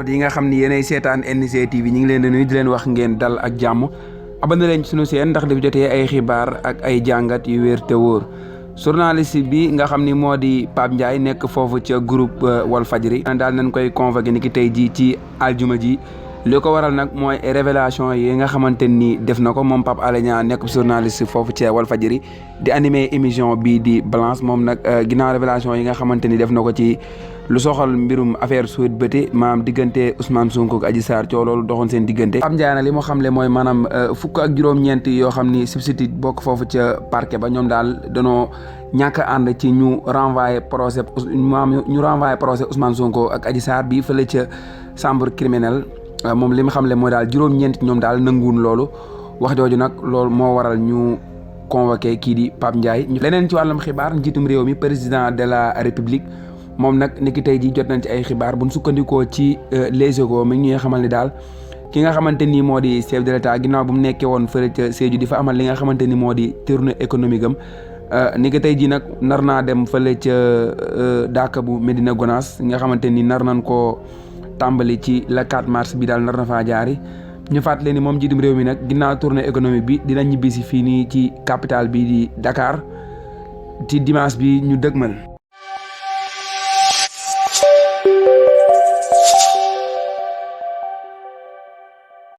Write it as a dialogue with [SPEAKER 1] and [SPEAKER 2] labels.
[SPEAKER 1] yi nga xam ni yéenay seetaan NG TV ñu ngi leen di nuyu di leen wax ngeen dal ak jàmm abonné leen ci sunu seen ndax dafa jotee ay xibaar ak ay jàngat yu wér te wóor journaliste bi nga xam ni moo di Pape Ndiaye nekk foofu ca groupe Walfadjri daal nañ koy convoqué ni ki tey jii ci aljuma ji li ko waral nag mooy révélation yi nga xamante ni def na ko moom Pape Alé Niang nekk journaliste foofu ca Walfadjri di animé émission bii di Balance moom nag ginnaaw révélation yi nga xamante ni def na ko ci lu soxal mbirum affaire Sweet Beauté maanaam diggante Ousmane Sonko ak Adji Sarr coow loolu doxoon seen diggante. Pape Ndiaye nag li mu xamle mooy maanaam fukk ak juróom-ñeent yoo xam ni substitut bokk foofu ca parquet ba ñoom daal danoo ñàkk a ànd ci ñu renvoyé procès Ousmane Sonko ak Adji Sarr bi fële ca chambre criminelle moom li mu xamle mooy daal juróom-ñeent ñoom daal nanguwun loolu wax jooju nag loolu moo waral ñu convoqué kii di Pape Ndiaye. leneen ci wàllum xibaar njiitum réew mi président de la république moom nag ni ki tey jii jot nañ ci ay xibaar bu ñu sukkandikoo ci Les Échos mi ngi xamal ni daal ki nga xamante ni moo di chef de l'état ginnaaw bu mu nekkee woon fële ca Sédhiou di fa amal li nga xamante ni moo di tournée économique am ni ki tey jii nag nar naa dem fële ca Daaka bu Medina Gounass nga xamante ni nar nañ koo tàmbali ci le 4 mars bi daal nar na faa jaari ñu fàttali ni moom njiitum réew mi nag ginnaaw tournée économique bi dina ñibbisi fii nii ci capitale bi di Dakar ci dimanche bi ñu dëgmal.